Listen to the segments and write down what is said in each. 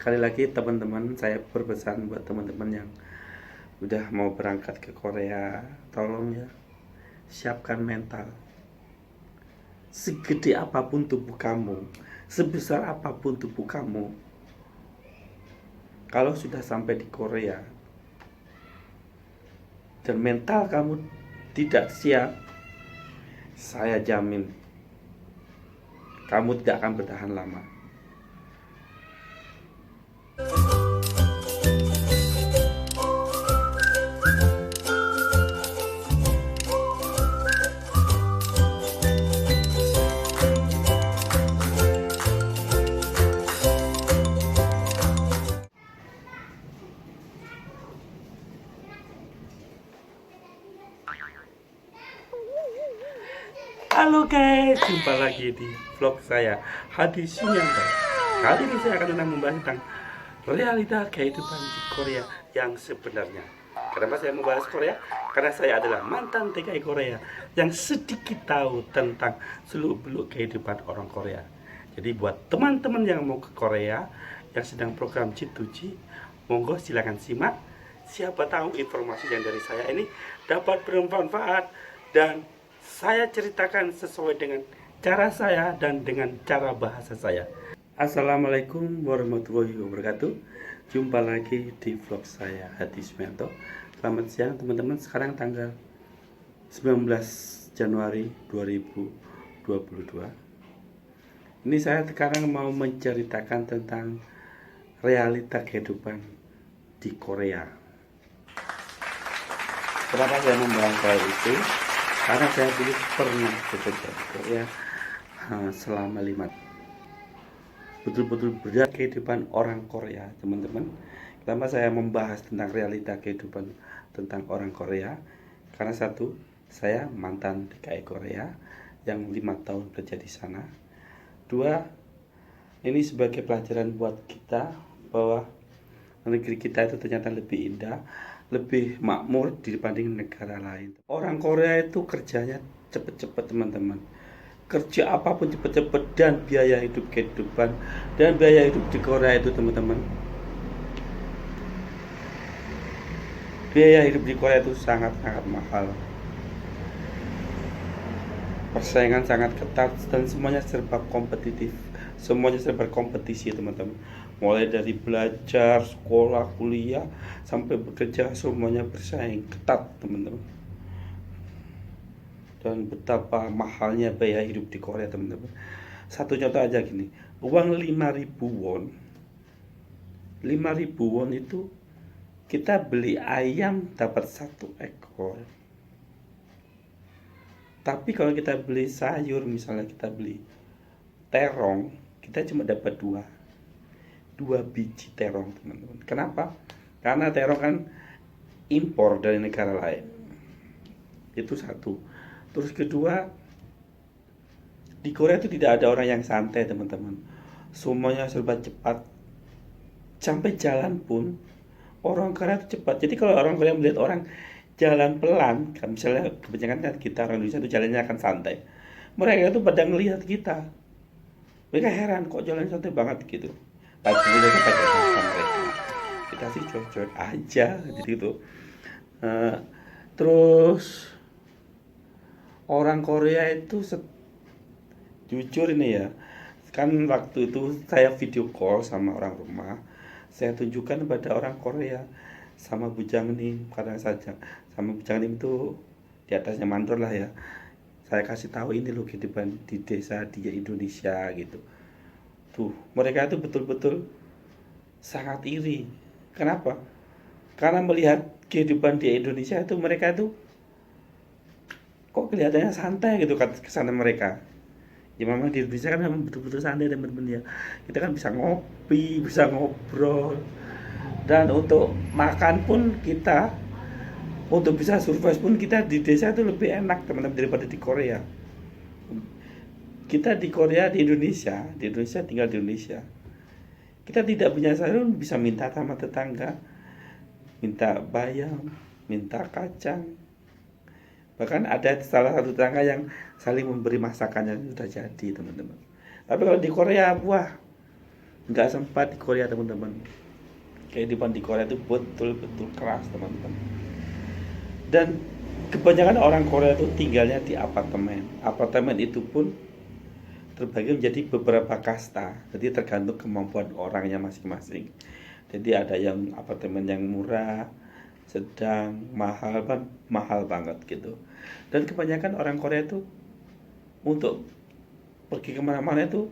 Sekali lagi teman-teman, saya berpesan buat teman-teman yang udah mau berangkat ke Korea, tolong ya, siapkan mental. Segede apapun tubuh kamu, sebesar apapun tubuh kamu, kalau sudah sampai di Korea dan mental kamu tidak siap, saya jamin kamu tidak akan bertahan lama. Halo guys, jumpa lagi di vlog saya, Hadi Sunyanto. Kali ini saya akan membahas tentang realita kehidupan di Korea yang sebenarnya. Kenapa saya membahas Korea? Karena saya adalah mantan TKI Korea yang sedikit tahu tentang seluk-beluk kehidupan orang Korea. Jadi buat teman-teman yang mau ke Korea, yang sedang program G2G, monggo silakan simak. Siapa tahu informasi yang dari saya ini dapat bermanfaat dan saya ceritakan sesuai dengan cara saya dan dengan cara bahasa saya. Assalamualaikum warahmatullahi wabarakatuh. Jumpa lagi di vlog saya, Hadi Sunyanto. Selamat siang teman-teman. Sekarang tanggal 19 Januari 2022. Ini saya sekarang mau menceritakan tentang realita kehidupan di Korea. Kenapa saya membahas hal itu? Karena saya dulu pernah bekerja di Korea selama 5 tahun. Betul-betul berat kehidupan orang Korea, teman-teman. Kenapa saya membahas tentang realita kehidupan tentang orang Korea? Karena satu, saya mantan TKI Korea yang 5 tahun kerja di sana. Dua, ini sebagai pelajaran buat kita bahwa negeri kita itu ternyata lebih indah, lebih makmur dibanding negara lain. Orang Korea itu kerjanya cepet-cepet teman-teman. Kerja apapun cepet-cepet dan biaya hidup kehidupan dan biaya hidup di Korea itu teman-teman. Biaya hidup di Korea itu sangat-sangat mahal. Persaingan sangat ketat dan semuanya serba kompetitif. Semuanya serba kompetisi teman-teman. Mulai dari belajar, sekolah, kuliah, sampai bekerja, semuanya bersaing ketat teman-teman. Dan betapa mahalnya biaya hidup di Korea teman-teman. Satu contoh aja gini, uang 5.000 won. 5.000 won itu kita beli ayam dapat 1 ekor. Tapi kalau kita beli sayur, misalnya kita beli terong, kita cuma dapat 2 biji terong teman-teman. Kenapa? Karena terong kan impor dari negara lain. Itu satu. Terus kedua, di Korea itu tidak ada orang yang santai teman-teman. Semuanya serba cepat. Sampai jalan pun orang Korea itu cepat. Jadi kalau orang Korea melihat orang jalan pelan, kan misalnya kebanyakan kan kita orang Indonesia itu jalannya akan santai. Mereka itu pada ngelihat kita. Mereka heran kok jalan santai banget gitu. Padahal mereka pakai bahasa mereka. Kita sih cuek-cuek aja gitu. Terus orang Korea itu jujur ini ya, kan waktu itu saya video call sama orang rumah, saya tunjukkan kepada orang Korea sama Bujang Nim, karena saja sama Bujang Nim itu di atasnya mandor lah ya. Saya kasih tahu ini loh kehidupan di desa di Indonesia gitu. Tuh, mereka itu betul-betul sangat iri. Kenapa? Karena melihat kehidupan di Indonesia itu mereka itu kok kelihatannya santai gitu kan kesana mereka. Ya memang di Indonesia kan memang betul-betul santai teman-teman ya. Kita kan bisa ngopi, bisa ngobrol. Dan untuk makan pun kita, untuk bisa survive pun kita di desa itu lebih enak teman-teman daripada di Korea. Kita di Korea, di Indonesia tinggal di Indonesia. Kita tidak punya sayur bisa minta sama tetangga, minta bayam, minta kacang. Bahkan ada salah satu tetangga yang saling memberi masakannya sudah jadi teman-teman. Tapi kalau di Korea, wah, nggak sempat di Korea teman-teman. Kehidupan di Korea itu betul-betul keras teman-teman. Dan kebanyakan orang Korea itu tinggalnya di apartemen. Apartemen itu pun terbagi menjadi beberapa kasta. Jadi tergantung kemampuan orangnya masing-masing. Jadi ada yang apartemen yang murah, sedang, mahal banget gitu. Dan kebanyakan orang Korea itu untuk pergi kemana-mana itu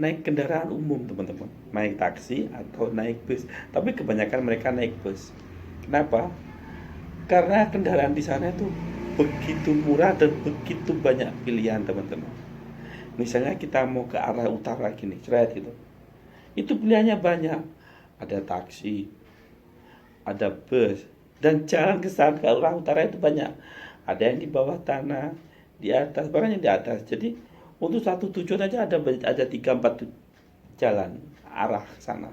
naik kendaraan umum teman-teman, naik taksi atau naik bus. Tapi kebanyakan mereka naik bus. Kenapa? Karena kendaraan di sana itu begitu murah dan begitu banyak pilihan teman-teman. Misalnya kita mau ke arah utara gini, cerah gitu. Itu pilihannya banyak. Ada taksi, ada bus, dan jalan ke sana ke arah utara itu banyak. Ada yang di bawah tanah, di atas, bahkan yang di atas. Jadi untuk satu tujuan aja ada 3-4 jalan arah sana.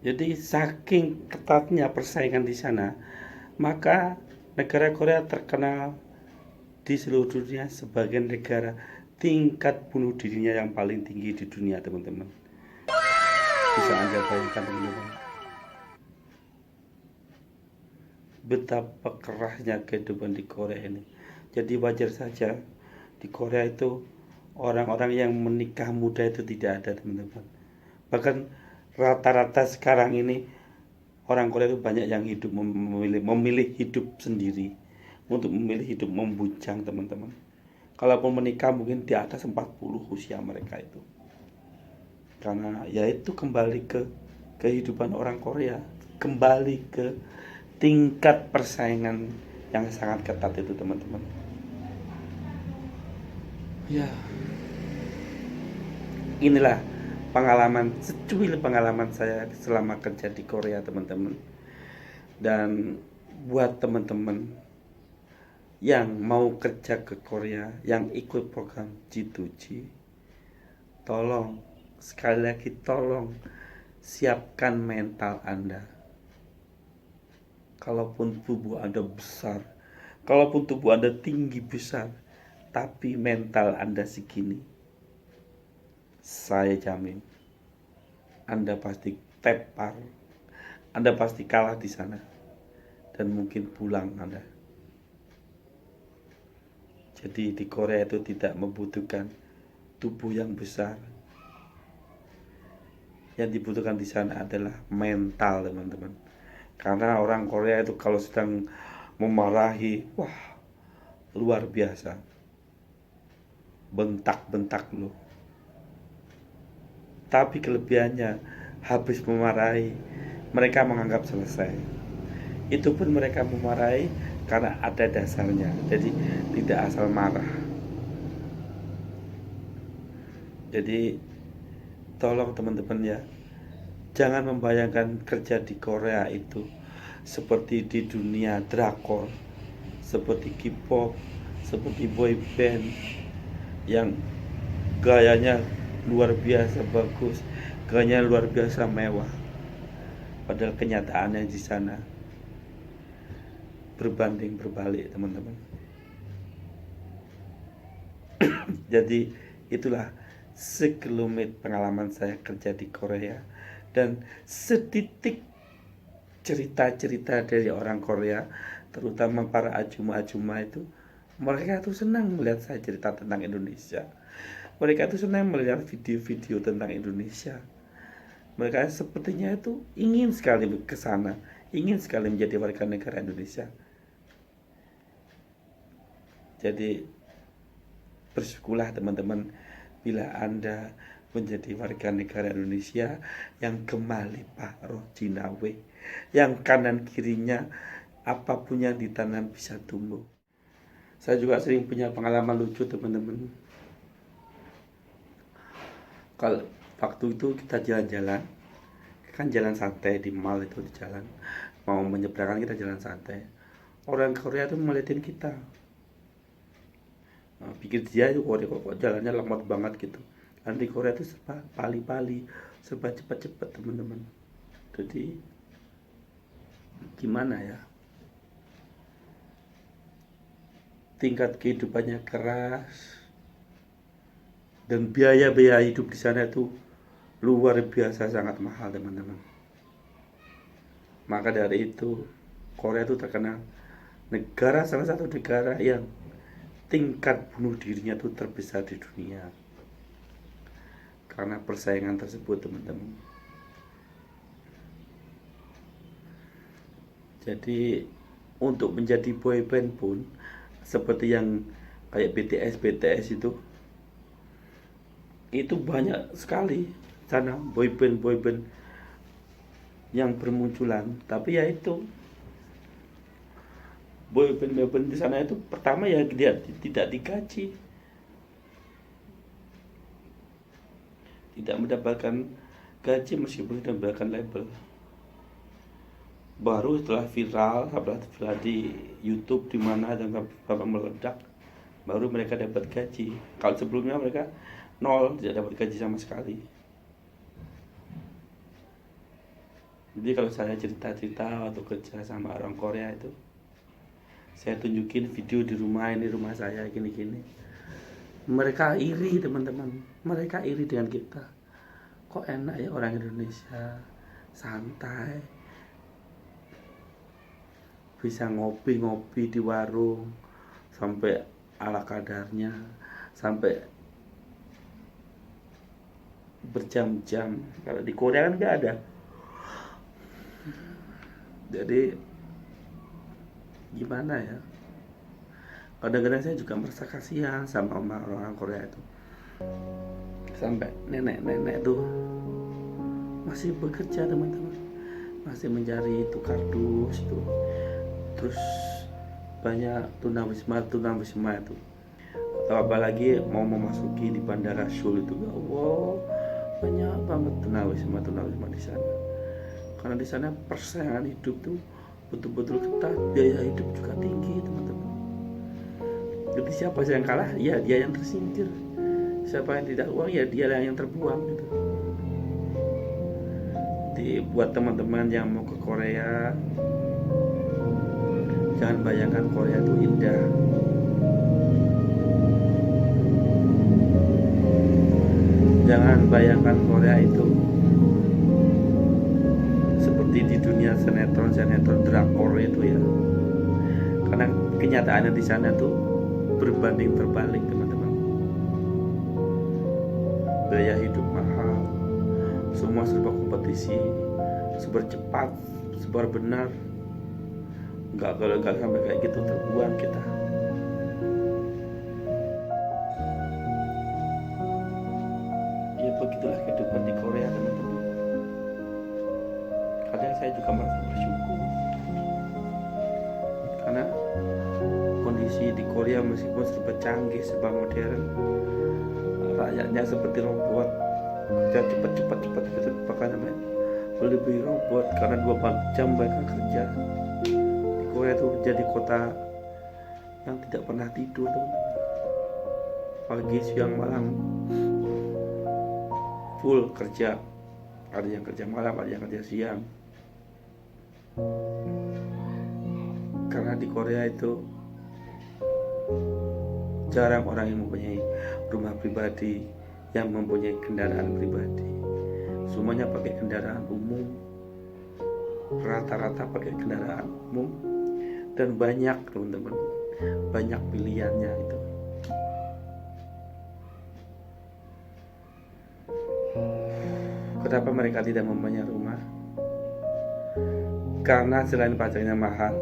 Jadi saking ketatnya persaingan di sana, maka negara Korea terkenal di seluruh dunia sebagai negara tingkat bunuh dirinya yang paling tinggi di dunia teman-teman. Bisa Anda bayangkan teman-teman, betapa kerasnya kehidupan di Korea ini. Jadi wajar saja di Korea itu orang-orang yang menikah muda itu tidak ada teman-teman. Bahkan rata-rata sekarang ini orang Korea itu banyak yang hidup memilih hidup sendiri, untuk memilih hidup membujang teman-teman. Kalaupun menikah mungkin di atas 40 usia mereka itu. Karena ya itu kembali ke kehidupan orang Korea, kembali ke tingkat persaingan yang sangat ketat itu teman-teman. Ya, inilah secuil pengalaman saya selama kerja di Korea teman-teman. Dan buat teman-teman yang mau kerja ke Korea, yang ikut program G2G, tolong, sekali lagi tolong, siapkan mental Anda. Kalaupun tubuh Anda besar, kalaupun tubuh Anda tinggi besar, tapi mental Anda segini, saya jamin Anda pasti tepar, Anda pasti kalah di sana, dan mungkin pulang Anda. Jadi di Korea itu tidak membutuhkan tubuh yang besar. Yang dibutuhkan di sana adalah mental teman-teman. Karena orang Korea itu kalau sedang memarahi, wah luar biasa, bentak-bentak loh. Tapi kelebihannya, habis memarahi, mereka menganggap selesai. Itu pun mereka memarahi karena ada dasarnya, jadi tidak asal marah. Jadi tolong teman-teman ya, jangan membayangkan kerja di Korea itu seperti di dunia drakor, seperti K-pop, seperti boy band yang gayanya luar biasa bagus, gayanya luar biasa mewah. Padahal kenyataannya di sana berbanding berbalik teman-teman. Jadi itulah sekelumit pengalaman saya kerja di Korea dan setitik cerita-cerita dari orang Korea, terutama para ajuma-ajuma itu. Mereka tuh senang melihat saya cerita tentang Indonesia. Mereka tuh senang melihat video-video tentang Indonesia. Mereka sepertinya itu ingin sekali ke sana, ingin sekali menjadi warga negara Indonesia. Jadi bersyukurlah teman-teman bila Anda menjadi warga negara Indonesia yang gemah limpah roh jinawe, yang kanan kirinya apapun yang ditanam bisa tumbuh. Saya juga sering punya pengalaman lucu teman-teman. Kalau waktu itu kita jalan-jalan, kan jalan santai di mall itu, di jalan mau menyeberangkan kita jalan santai. Orang Korea tuh ngeliatin kita. Nah, pikir dia itu Korea kok jalannya lemot banget gitu. Dan di Korea itu serba pali-pali, serba cepat-cepat teman-teman. Jadi gimana ya? Tingkat kehidupannya keras, Dan biaya-biaya hidup di sana itu luar biasa sangat mahal teman-teman. Maka dari itu Korea itu terkenal salah satu negara yang tingkat bunuh dirinya itu terbesar di dunia karena persaingan tersebut teman-teman. Jadi untuk menjadi boyband pun seperti yang kayak BTS itu banyak sekali sana boyband yang bermunculan. Tapi ya itu boyband di sana itu pertama ya dia tidak digaji, tidak mendapatkan gaji meskipun sudah mendapatkan label. Baru setelah viral di YouTube di mana dan sampai meledak, baru mereka dapat gaji. Kalau sebelumnya mereka nol, tidak dapat gaji sama sekali. Jadi kalau saya cerita-cerita waktu kerja sama orang Korea itu, saya tunjukin video di rumah, ini rumah saya gini-gini, mereka iri teman-teman, mereka iri dengan kita. Kok enak ya orang Indonesia, santai, bisa ngopi-ngopi di warung sampai ala kadarnya, sampai berjam-jam. Kalau di Korea kan nggak ada. Jadi gimana ya, kadang-kadang saya juga merasa kasihan sama orang Korea itu. Sampai nenek-nenek tuh masih bekerja teman-teman, masih mencari itu kardus itu. Terus banyak tunawisma itu, atau apalagi mau memasuki di Bandara Seoul itu, ya Allah, banyak banget tunawisma di sana. Karena di sana persaingan hidup tuh betul-betul ketat, biaya hidup juga tinggi teman-teman. Jadi siapa yang kalah, ya dia yang tersingkir. Siapa yang tidak uang, ya dia yang terbuang gitu. Jadi buat teman-teman yang mau ke Korea, jangan bayangkan Korea itu indah. Jangan bayangkan Korea itu seperti di dunia sinetron drakor itu ya. Karena kenyataannya di sana tuh berbanding terbalik teman-teman. Biaya hidup mahal, semua serba kompetisi, serba cepat, serba benar. Kalau sampai kayak gitu terbuang kita. Ya begitulah kehidupan di Korea teman-teman. Kadang saya juga merasa bersyukur karena kondisi di Korea meskipun serba canggih, serba modern, rakyatnya seperti robot, kerja cepat gitu, bahkan namanya lebih robot karena 24 jam mereka kerja. Korea itu jadi kota yang tidak pernah tidur teman-teman. Pagi, siang, malam full kerja. Ada yang kerja malam, ada yang kerja siang. Karena di Korea itu jarang orang yang mempunyai rumah pribadi, yang mempunyai kendaraan pribadi. Semuanya pakai kendaraan umum, rata-rata pakai kendaraan umum. Dan banyak teman-teman, banyak pilihannya itu. Kenapa mereka tidak mempunyai rumah? Karena selain pajaknya mahal,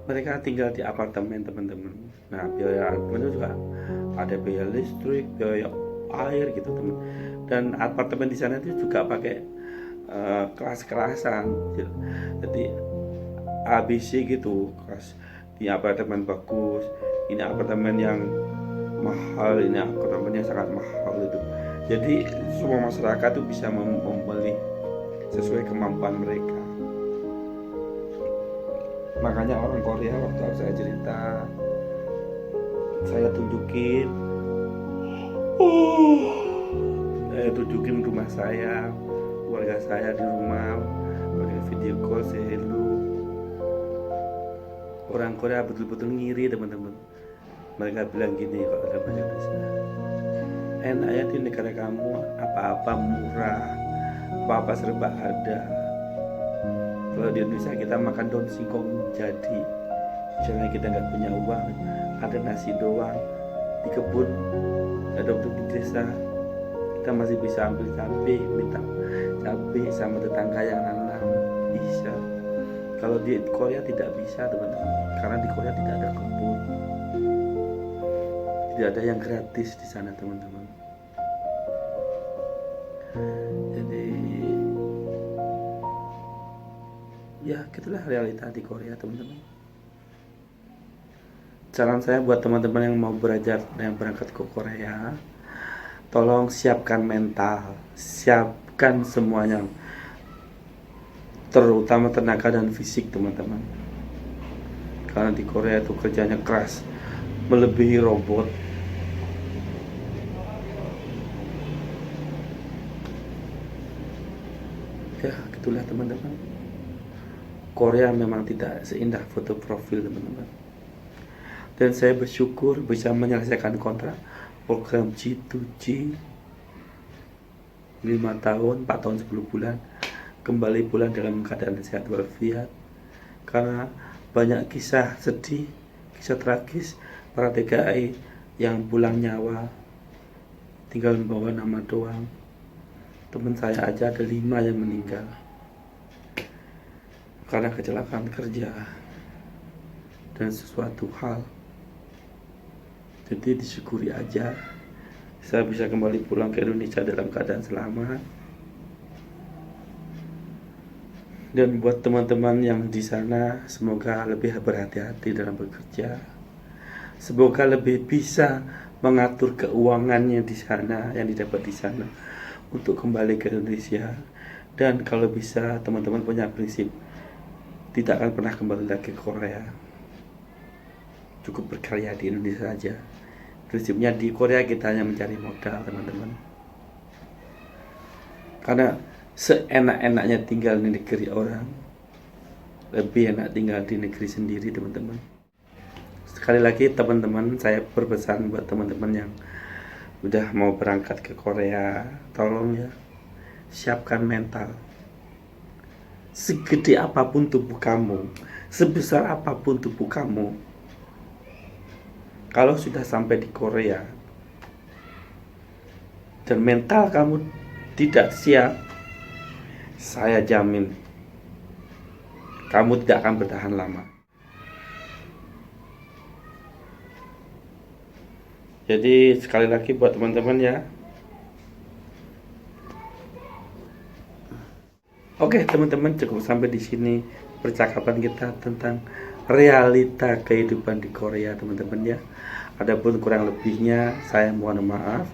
mereka tinggal di apartemen teman-teman. Nah, biaya apartemen itu juga ada biaya listrik, biaya air gitu teman. Dan apartemen di sana itu juga pakai kelas-kelasan. Jadi ABC gitu, ini apartemen bagus, ini apartemen yang mahal, ini apartemen yang sangat mahal itu. Jadi semua masyarakat tuh bisa membeli sesuai kemampuan mereka. Makanya orang Korea waktu saya cerita, saya tunjukin rumah saya, keluarga saya di rumah, pakai video call, say hello. Orang Korea betul-betul ngiri teman-teman. Mereka bilang gini kalau ada bahasa Indonesia, enak ya di negara kamu, apa-apa murah, apa-apa serba ada. Kalau di Indonesia kita makan daun singkong jadi, misalnya kita nggak punya uang, ada nasi doang di kebun, ada untuk di desa, kita masih bisa ambil cabai, minta cabai sama tetangga yang nanam, bisa. Kalau di Korea tidak bisa teman-teman, karena di Korea tidak ada kebun, tidak ada yang gratis di sana teman-teman. Jadi ya gitulah realita di Korea teman-teman. Saran saya buat teman-teman yang mau belajar dan berangkat ke Korea, tolong siapkan mental, siapkan semuanya, terutama tenaga dan fisik teman-teman. Karena di Korea itu kerjanya keras, melebihi robot. Ya gitulah teman-teman. Korea memang tidak seindah foto profil teman-teman. Dan saya bersyukur bisa menyelesaikan kontrak program G2G 5 tahun, 4 tahun 10 bulan, kembali pulang dalam keadaan sehat walafiat. Karena banyak kisah sedih, kisah tragis para TKI yang pulang nyawa, tinggal membawa nama doang. Teman saya aja ada 5 yang meninggal karena kecelakaan kerja dan sesuatu hal. Jadi disyukuri aja saya bisa kembali pulang ke Indonesia dalam keadaan selamat. Dan buat teman-teman yang di sana, semoga lebih berhati-hati dalam bekerja. Semoga lebih bisa mengatur keuangannya di sana, yang didapat di sana, untuk kembali ke Indonesia. Dan kalau bisa teman-teman punya prinsip, tidak akan pernah kembali lagi ke Korea. Cukup berkarya di Indonesia saja. Prinsipnya di Korea kita hanya mencari modal teman-teman. Karena seenak-enaknya tinggal di negeri orang, lebih enak tinggal di negeri sendiri teman-teman. Sekali lagi teman-teman, saya berpesan buat teman-teman yang udah mau berangkat ke Korea, tolong ya, siapkan mental. Segede apapun tubuh kamu, sebesar apapun tubuh kamu, kalau sudah sampai di Korea dan mental kamu tidak siap, saya jamin kamu tidak akan bertahan lama. Jadi sekali lagi buat teman-teman ya. Oke teman-teman, cukup sampai di sini percakapan kita tentang realita kehidupan di Korea teman-teman ya. Adapun kurang lebihnya saya mohon maaf.